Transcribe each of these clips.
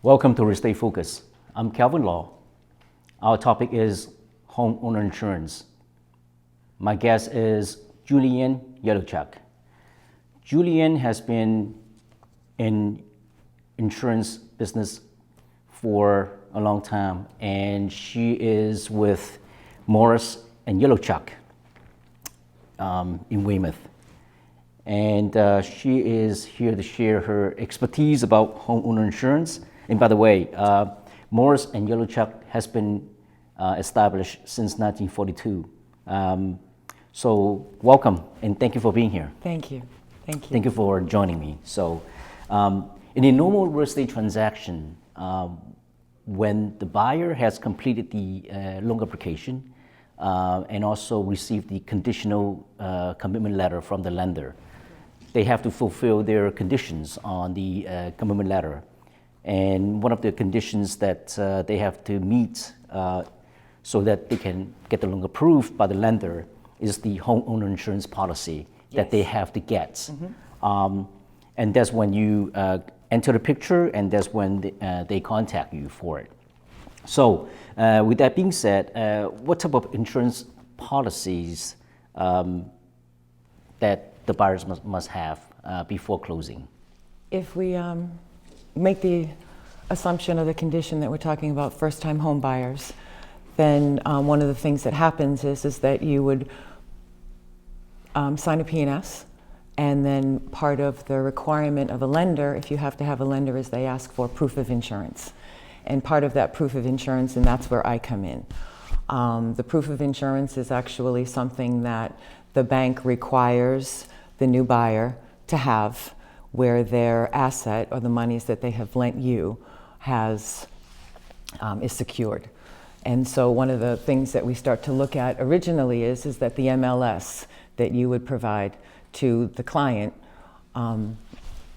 Welcome to Real Estate Focus. I'm Calvin Law. Our topic is homeowner insurance. My guest is Julie032421. Julian has been in insurance business for a long time, and she is with Morris and Yellowchuck in Weymouth. And she is here to share her expertise about homeowner insurance. And by the way, Morris and Yellowchuck has been established since 1942. So welcome, and thank you for being here. Thank you. Thank you. Thank you for joining me. So in a normal real estate transaction, when the buyer has completed the loan application and also received the conditional commitment letter from the lender, they have to fulfill their conditions on the commitment letter. And one of the conditions that they have to meet so that they can get the loan approved by the lender is the homeowner insurance policy that they have to get. Mm-hmm. And that's when you enter the picture, and that's when they contact you for it. So with that being said, what type of insurance policies that the buyers must have before closing? If we make the assumption of the condition that we're talking about first-time home buyers, then one of the things that happens is that you would sign a P&S, and then part of the requirement of a lender, if you have to have a lender, is they ask for proof of insurance. And part of that proof of insurance, and that's where I come in. The proof of insurance is actually something that the bank requires the new buyer to have, where their asset or the monies that they have lent you is secured. And so one of the things that we start to look at originally is that the MLS that you would provide to the client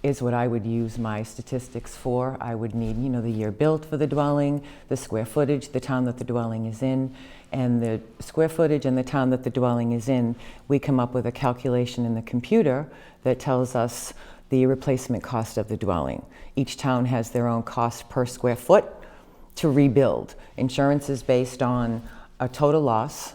is what I would use my statistics for. I would need, the year built for the dwelling, the square footage, the town that the dwelling is in, and the square footage and the town that the dwelling is in. We come up with a calculation in the computer that tells us the replacement cost of the dwelling. Each town has their own cost per square foot to rebuild. Insurance is based on a total loss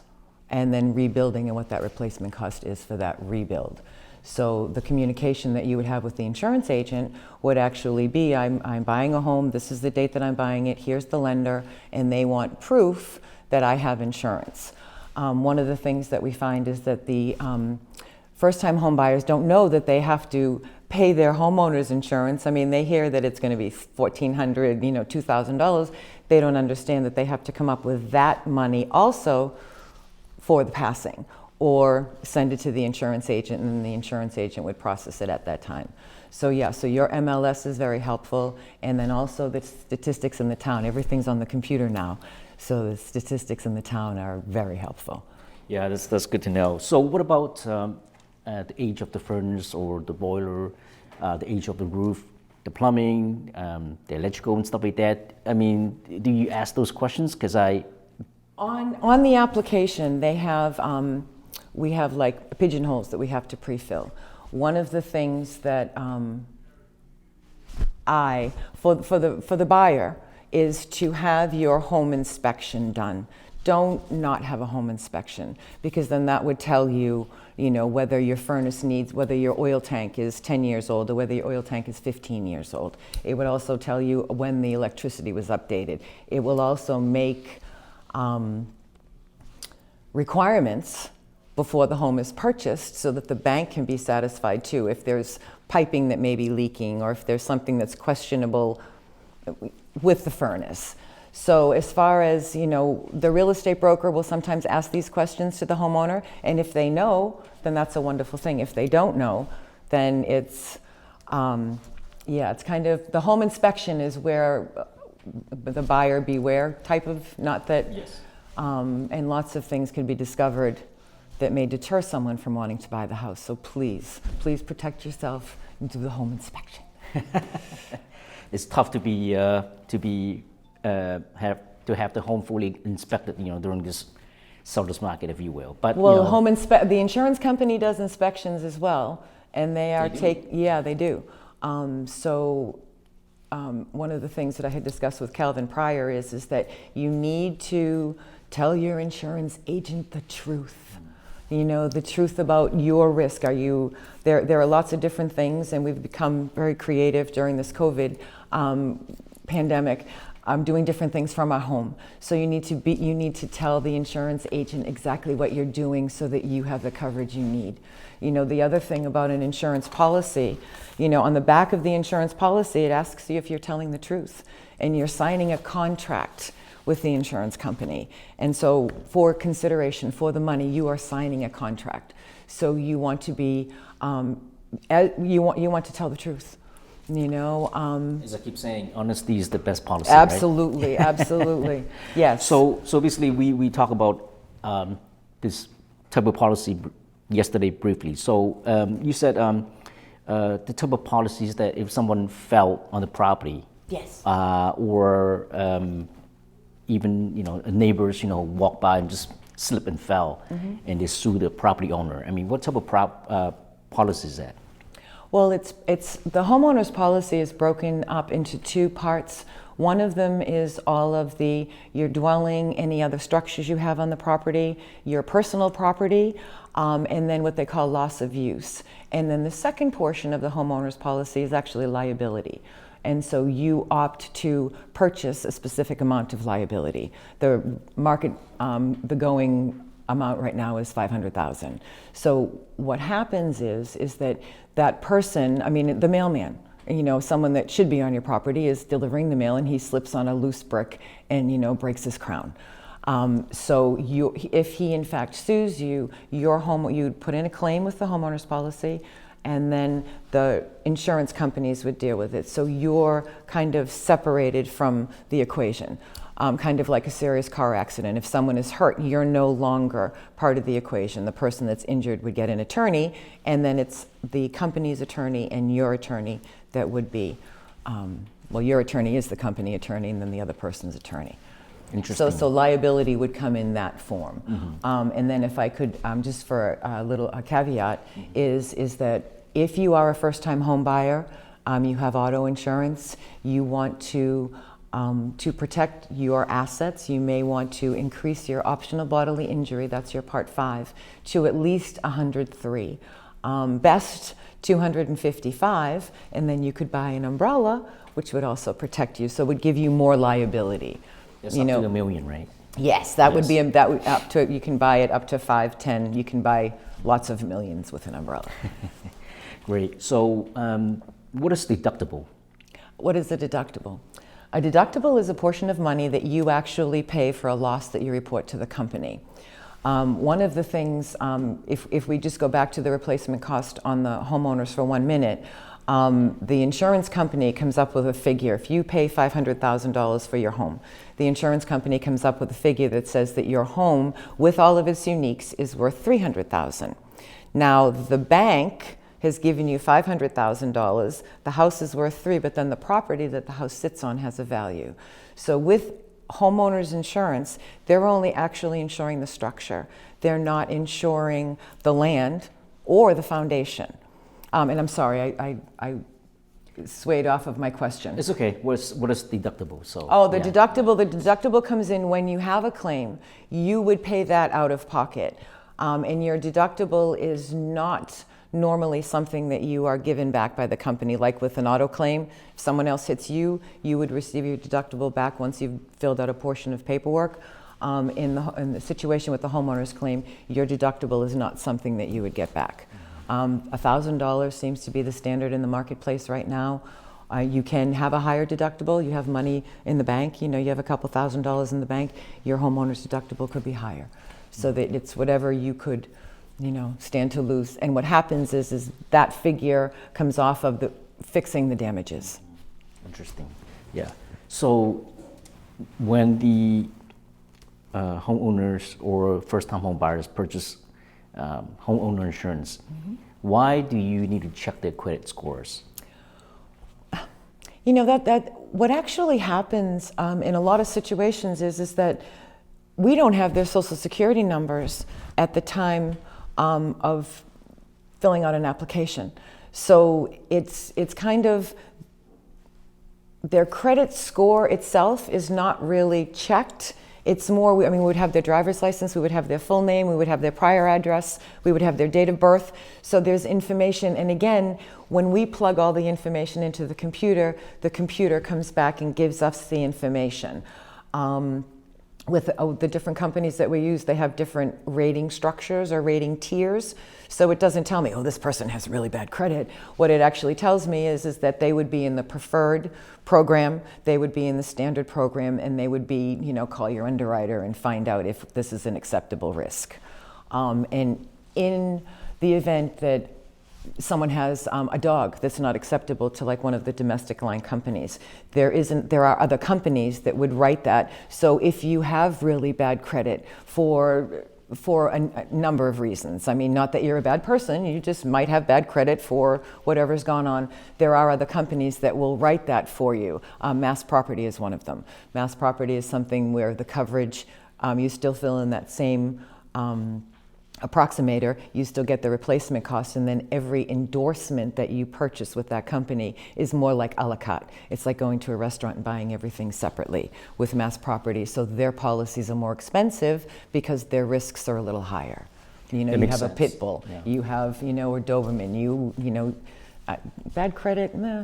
and then rebuilding and what that replacement cost is for that rebuild. So the communication that you would have with the insurance agent would actually be, I'm buying a home, this is the date that I'm buying it, here's the lender, and they want proof that I have insurance. One of the things that we find is that the first-time home buyers don't know that they have to pay their homeowner's insurance. I mean, they hear that it's going to be $1,400, $2,000. They don't understand that they have to come up with that money also for the passing, or send it to the insurance agent, and the insurance agent would process it at that time. So yeah, so your MLS is very helpful, and then also the statistics in the town. Everything's on the computer now, so the statistics in the town are very helpful. Yeah, that's good to know. So what about the age of the furnace or the boiler, the age of the roof, the plumbing, the electrical and stuff like that? I mean, do you ask those questions? Because On the application, they have, we have like pigeonholes that we have to pre-fill. One of the things that for the buyer is to have your home inspection done. Don't not have a home inspection, because then that would tell you, whether your furnace needs, whether your oil tank is 10 years old or whether your oil tank is 15 years old. It would also tell you when the electricity was updated. It will also make requirements before the home is purchased so that the bank can be satisfied too. If there's piping that may be leaking, or if there's something that's questionable with the furnace. So as far as, the real estate broker will sometimes ask these questions to the homeowner, and if they know, then that's a wonderful thing. If they don't know, then it's kind of, the home inspection is where the buyer beware type of, not that, yes. And lots of things can be discovered that may deter someone from wanting to buy the house. So please protect yourself and do the home inspection. It's tough to have the home fully inspected, during this seller's market, if you will. But the insurance company does inspections as well, and they are They do? Yeah, they do. So one of the things that I had discussed with Calvin prior is that you need to tell your insurance agent the truth. You know, the truth about your risk. There are lots of different things, and we've become very creative during this COVID pandemic, doing different things from our home. So you need to tell the insurance agent exactly what you're doing so that you have the coverage you need. You know, the other thing about an insurance policy, you know, on the back of the insurance policy, it asks you if you're telling the truth, and you're signing a contract with the insurance company. And so for consideration for the money, you are signing a contract. So you want to be, you want to tell the truth. You know, as I keep saying, honesty is the best policy. Absolutely, right? Absolutely, yes. So basically, we talk about this type of policy yesterday briefly. So you said the type of policies that if someone fell on the property, yes, or even neighbors walk by and just slip and fell, and they sue the property owner. I mean, what type of policy is that? Well, it's the homeowner's policy is broken up into two parts. One of them is all of your dwelling, any other structures you have on the property, your personal property, and then what they call loss of use. And then the second portion of the homeowner's policy is actually liability. And so you opt to purchase a specific amount of liability. The market, the going amount right now is $500,000. So what happens is that person, I mean, the mailman, someone that should be on your property is delivering the mail, and he slips on a loose brick and breaks his crown. So if he in fact sues you, you'd put in a claim with the homeowner's policy, and then the insurance companies would deal with it. So you're kind of separated from the equation. Kind of like a serious car accident. If someone is hurt, you're no longer part of the equation. The person that's injured would get an attorney, and then it's the company's attorney and your attorney that would be, your attorney is the company attorney, and then the other person's attorney. Interesting. So liability would come in that form. And then if I could, just for a caveat, is that if you are a first-time home buyer, you have auto insurance, you want to protect your assets, you may want to increase your optional bodily injury, that's your Part 5, to at least 103. Best 255, and then you could buy an umbrella, which would also protect you, so it would give you more liability. That's up to $1 million, right? Yes, that would be up to, you can buy it up to 5, 10, you can buy lots of millions with an umbrella. Great. So what is deductible? What is a deductible? A deductible is a portion of money that you actually pay for a loss that you report to the company. One of the things, if we just go back to the replacement cost on the homeowners for 1 minute, the insurance company comes up with a figure. If you pay $500,000 for your home, the insurance company comes up with a figure that says that your home, with all of its uniques, is worth $300,000. Now, the bank has given you $500,000, the house is worth $3, but then the property that the house sits on has a value. So with homeowners insurance, they're only actually insuring the structure. They're not insuring the land or the foundation. And I'm sorry, I swayed off of my question. It's okay. What is deductible? The deductible comes in when you have a claim. You would pay that out of pocket. And your deductible is not normally something that you are given back by the company. Like with an auto claim, if someone else hits you, you would receive your deductible back once you've filled out a portion of paperwork. In the situation with the homeowner's claim, your deductible is not something that you would get back. $1,000 seems to be the standard in the marketplace right now. You can have a higher deductible. You have money in the bank. You have a couple $1,000s in the bank. Your homeowner's deductible could be higher. So that it's whatever you could stand to lose. And what happens is that figure comes off of fixing the damages. Interesting. Yeah. So when the homeowners or first-time home buyers purchase homeowner insurance, why do you need to check their credit scores? That what actually happens in a lot of situations is that we don't have their social security numbers at the time of filling out an application. So it's kind of, their credit score itself is not really checked. It's more, I mean, we would have their driver's license, we would have their full name, we would have their prior address, we would have their date of birth. So there's information, and again, when we plug all the information into the computer comes back and gives us the information. With the different companies that we use, they have different rating structures or rating tiers. So it doesn't tell me, oh, this person has really bad credit. What it actually tells me is that they would be in the preferred program, they would be in the standard program, and they would be, you know, call your underwriter and find out if this is an acceptable risk. And in the event that someone has a dog that's not acceptable to like one of the domestic line companies, there are other companies that would write that. So if you have really bad credit for a number of reasons, I mean, not that you're a bad person, you just might have bad credit for whatever's gone on, there are other companies that will write that for you. Mass Property is one of them. Mass Property is something where the coverage, you still fill in that same approximator, you still get the replacement cost, and then every endorsement that you purchase with that company is more like a la carte. It's like going to a restaurant and buying everything separately with Mass Property. So their policies are more expensive because their risks are a little higher. You know, you have a pit bull, you have, you know, a Doberman, you know, bad credit, nah.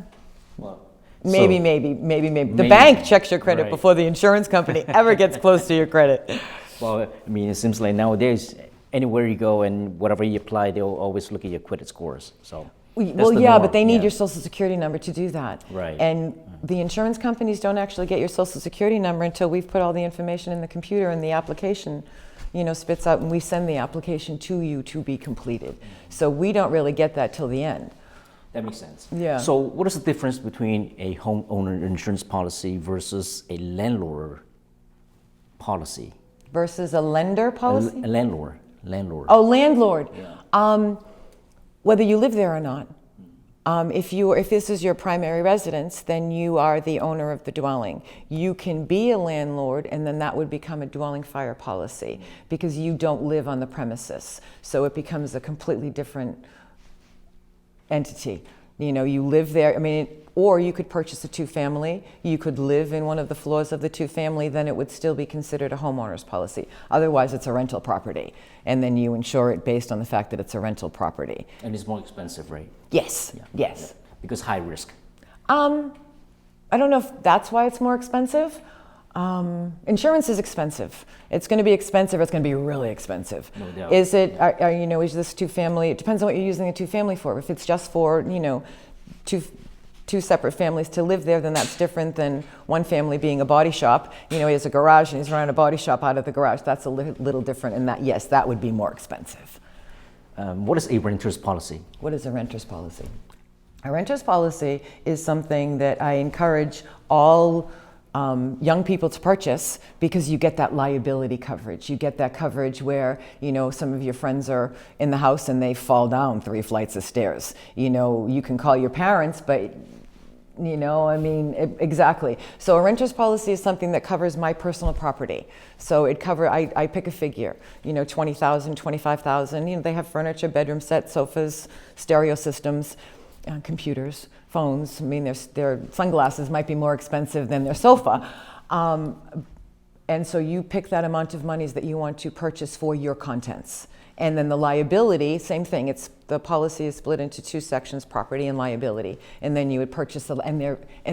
Well, maybe. The bank checks your credit before the insurance company ever gets close to your credit. Well, I mean, it seems like nowadays, anywhere you go and whatever you apply, they'll always look at your credit scores. So, well, yeah, but they need your social security number to do that. Right. And the insurance companies don't actually get your social security number until we've put all the information in the computer and the application, you know, spits out, and we send the application to you to be completed. So we don't really get that till the end. That makes sense. Yeah. So what is the difference between a homeowner insurance policy versus a landlord policy? Versus a lender policy? A landlord. Oh, landlord. Yeah. Whether you live there or not. If this is your primary residence, then you are the owner of the dwelling. You can be a landlord, and then that would become a dwelling fire policy because you don't live on the premises. So it becomes a completely different entity. You know, you live there. I mean, or you could purchase a two-family. You could live in one of the floors of the two-family. Then it would still be considered a homeowner's policy. Otherwise, it's a rental property, and then you insure it based on the fact that it's a rental property. And it's more expensive, right? Yes. Yeah. Yes. Because high risk. I don't know if that's why it's more expensive. Insurance is expensive. It's going to be expensive. It's going to be really expensive. No doubt. Is it? You know, is this two-family? It depends on what you're using a two-family for. If it's just for, you know, two separate families to live there, then that's different than one family being a body shop. You know, he has a garage and he's running a body shop out of the garage. That's a little different, and that, yes, that would be more expensive. What is a renter's policy? What is a renter's policy? A renter's policy is something that I encourage all young people to purchase because you get that liability coverage. You get that coverage where, you know, some of your friends are in the house and they fall down 3 flights of stairs. You know, you can call your parents, but, you know, I mean, exactly. So a renter's policy is something that covers my personal property. So I pick a figure, you know, 20,000, 25,000. You know, they have furniture, bedroom sets, sofas, stereo systems, computers, phones. I mean, their sunglasses might be more expensive than their sofa. And so you pick that amount of monies that you want to purchase for your contents. And then the liability, same thing. The policy is split into 2 sections, property and liability. And then you would purchase, and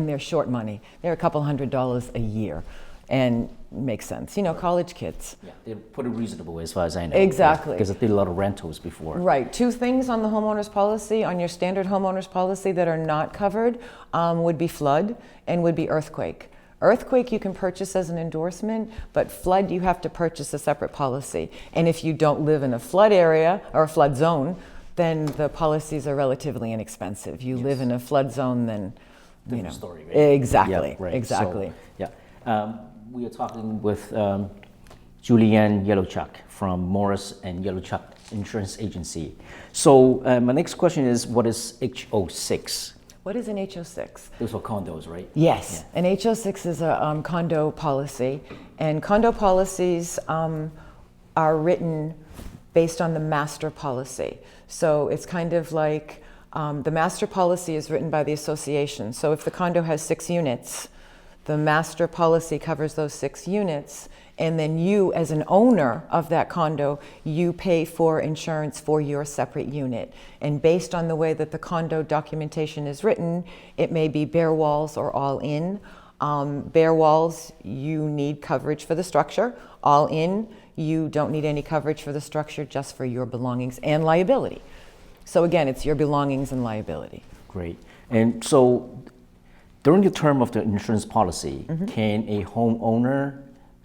they're short money. They're a couple $100 a year. And makes sense. You know, college kids. Yeah, they're pretty reasonable as far as I know. Exactly. Because I did a lot of rentals before. Right. 2 things on the homeowner's policy, on your standard homeowner's policy that are not covered would be flood and would be earthquake. Earthquake you can purchase as an endorsement, but flood you have to purchase a separate policy. And if you don't live in a flood area or a flood zone, then the policies are relatively inexpensive. You live in a flood zone, then, you know. Story, right? Exactly. Yeah, right. Exactly. So, yeah. We are talking with Julianne Yellowchuck from Morris and Yellowchuck Insurance Agency. So my next question is, what is HO6? What is an HO6? Those are condos, right? Yes, yeah. An HO6 is a condo policy, and condo policies are written based on the master policy. So it's kind of like The master policy is written by the association. So if the condo has 6 units, the master policy covers those 6 units, and then you, as an owner of that condo, you pay for insurance for your separate unit. And based on the way that the condo documentation is written, it may be bare walls or all in. Bare walls, you need coverage for the structure. All in, you don't need any coverage for the structure, just for your belongings and liability. So again, it's your belongings and liability. Great. And so during the term of the insurance policy, can a homeowner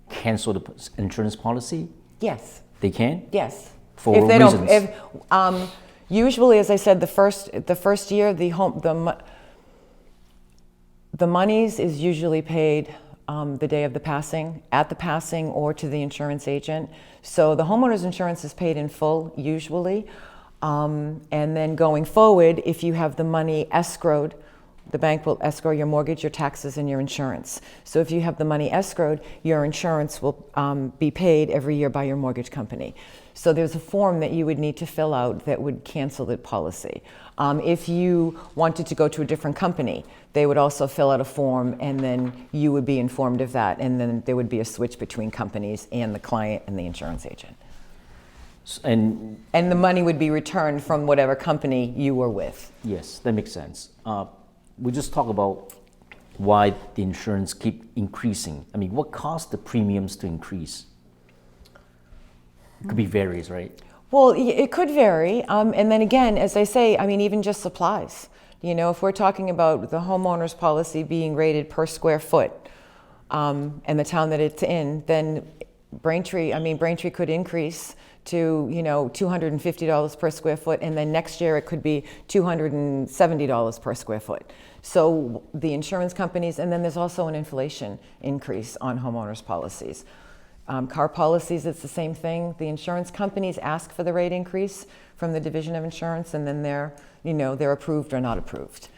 cancel the insurance policy? Yes. They can? Yes. For if they reasons? Don't, usually, as I said, the first year, the monies is usually paid the day of the passing, at the passing, or to the insurance agent. So the homeowner's insurance is paid in full, usually. And then going forward, if you have the money escrowed, the bank will escrow your mortgage, your taxes, and your insurance. So if you have the money escrowed, your insurance will be paid every year by your mortgage company. So there's a form that you would need to fill out that would cancel the policy. If you wanted to go to a different company, they would also fill out a form, and then you would be informed of that, and then there would be a switch between companies and the client and the insurance agent. And the money would be returned from whatever company you were with. Yes, that makes sense. We just talk about why the insurance keep increasing. I mean, what caused the premiums to increase? It could be various, right? Well, it could vary. And then again, as I say, I mean, even just supplies. You know, if we're talking about the homeowner's policy being rated per square foot and the town that it's in, then Braintree could increase to, you know, $250 per square foot, and then next year it could be $270 per square foot. So the insurance companies, and then there's also an inflation increase on homeowners policies. Car policies, it's the same thing. The insurance companies ask for the rate increase from the Division of Insurance, and then they're approved or not approved.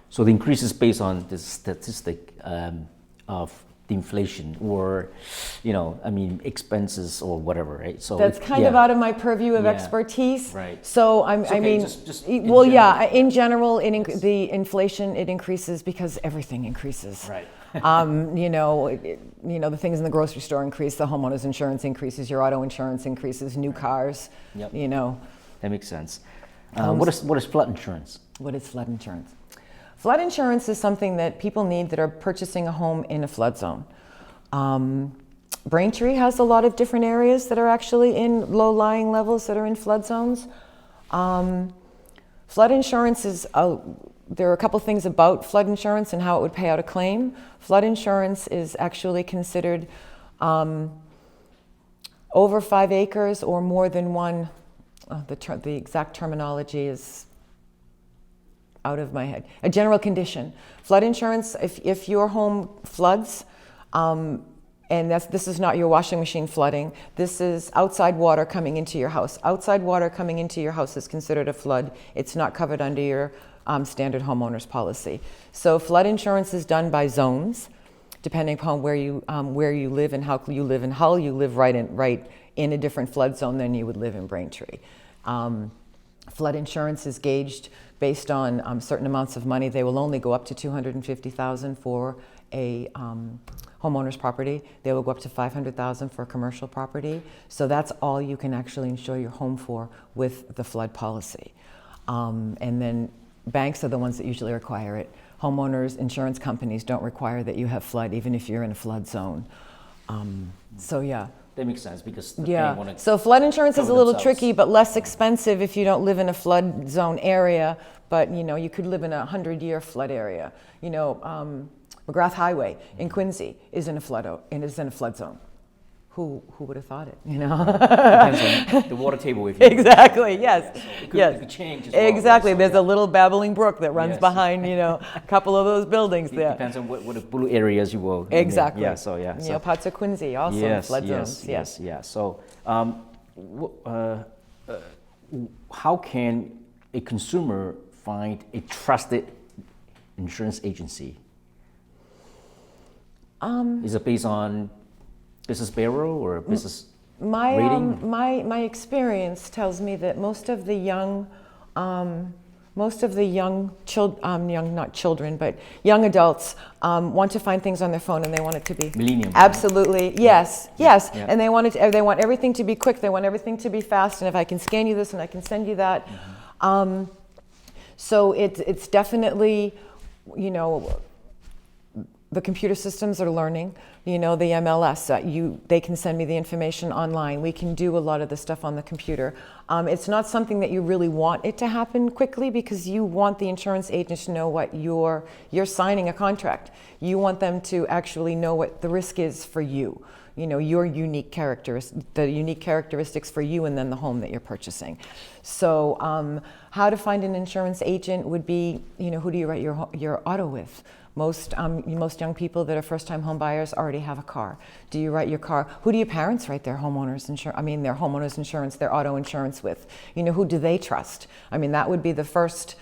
So the increase is based on the statistic of the inflation, or, you know, I mean, expenses or whatever, right? So that's kind of out of my purview of expertise. Right. So in general, the inflation, it increases because everything increases. Right. The things in the grocery store increase, the homeowner's insurance increases, your auto insurance increases, new cars. Yep. You know. That makes sense. What is flood insurance? What is flood insurance? Flood insurance is something that people need that are purchasing a home in a flood zone. Braintree has a lot of different areas that are actually in low-lying levels that are in flood zones. Flood insurance is, there are a couple things about flood insurance and how it would pay out a claim. Flood insurance is actually considered over 5 acres or more than one. The exact terminology is out of my head. A general condition. Flood insurance, if your home floods, and this is not your washing machine flooding, this is outside water coming into your house. Outside water coming into your house is considered a flood. It's not covered under your standard homeowner's policy. So flood insurance is done by zones, depending upon where you live and how you live, and how you live right in a different flood zone than you would live in Braintree. Flood insurance is gauged based on certain amounts of money. They will only go up to $250,000 for a homeowner's property. They will go up to $500,000 for a commercial property. So that's all you can actually insure your home for with the flood policy. And then banks are the ones that usually require it. Homeowners, insurance companies don't require that you have flood, even if you're in a flood zone. So yeah. That makes sense, because the bank want to so flood insurance is a little themselves. tricky, but less expensive if you don't live in a flood zone area. But you could live in a 100-year flood area. McGrath Highway in Quincy is in a flood zone. Who would have thought it? Depends on the water table. If you exactly. Yes. So it could change as well. Exactly. So, There's a little babbling brook that runs Yes. behind a couple of those buildings It there. depends on what the blue areas you will. Exactly. Yeah. So yeah. So, parts of Quincy also in flood zones. Yes. Yeah. So, how can a consumer find a trusted insurance agency? Is it based on Business Bureau or business rating? My experience tells me that most of the young Most of the young not children, but young adults want to find things on their phone, and they want it to be millennium. Absolutely, right? Yes. Yeah. And they want everything to be quick. They want everything to be fast. And if I can scan you this, and I can send you that, so it's definitely, the computer systems are learning. The MLS, they can send me the information online. We can do a lot of the stuff on the computer. It's not something that you really want it to happen quickly, because you want the insurance agent to know what you're signing a contract. You want them to actually know what the risk is for you. Your unique the unique characteristics for you, and then the home that you're purchasing. So how to find an insurance agent would be, who do you write your auto with? Most young people that are first-time home buyers already have a car. Do you write your car? Who do your parents write their homeowners insurance, their auto insurance with? Who do they trust? That would be the first,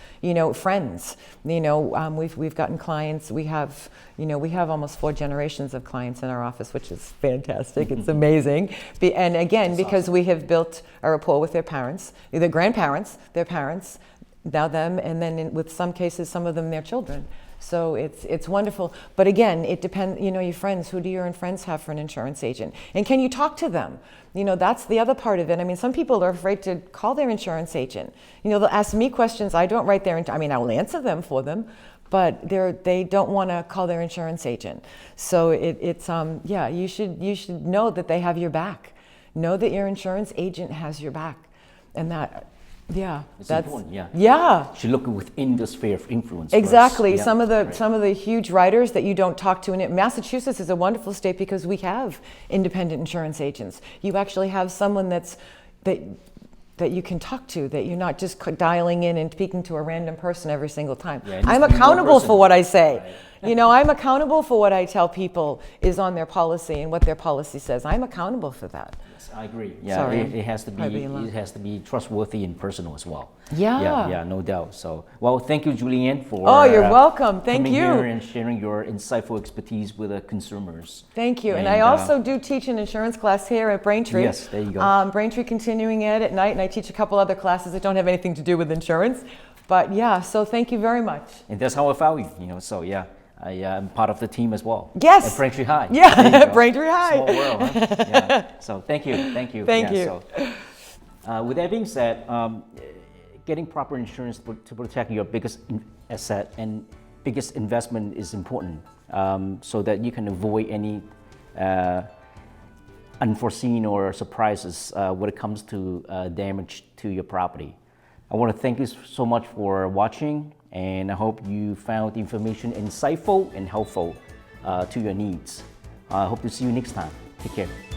friends. We've gotten clients. We have almost 4 generations of clients in our office, which is fantastic. It's amazing. And again, because awesome. We have built a rapport with their parents, their grandparents, their parents, now them, and then with some cases, some of them their children. So it's wonderful. But again, it depends, your friends, who do your friends have for an insurance agent? And can you talk to them? That's the other part of it. Some people are afraid to call their insurance agent. They'll ask me questions. I don't write I will answer them for them, but they don't want to call their insurance agent. So you should know that they have your back. Know that your insurance agent has your back. And that, that's important. Should look within the sphere of influence. Exactly. Yeah, some of the huge writers that you don't talk to, and Massachusetts is a wonderful state because we have independent insurance agents. You actually have someone that you can talk to, that you're not just dialing in and speaking to a random person every single time. I'm accountable for what I say. Right. I'm accountable for what I tell people is on their policy and what their policy says. I'm accountable for that. Yes, I agree. Yeah, Sorry, it has to be trustworthy and personal as well. Yeah, no doubt. So, well, thank you, Julianne, for you're welcome. Thank coming you here and sharing your insightful expertise with the consumers. Thank you. And I also do teach an insurance class here at Braintree. Yes, there you go. Braintree Continuing Ed at night, and I teach a couple other classes that don't have anything to do with insurance. But so thank you very much. And that's how I found you. So I'm part of the team as well. Yes. At Braintree High. Yeah, Braintree High. Small world, huh? Yeah. So thank you. Thank you. So, with that being said, getting proper insurance to protect your biggest asset and biggest investment is important, so that you can avoid any unforeseen or surprises when it comes to damage to your property. I want to thank you so much for watching, and I hope you found the information insightful and helpful to your needs. I hope to see you next time. Take care.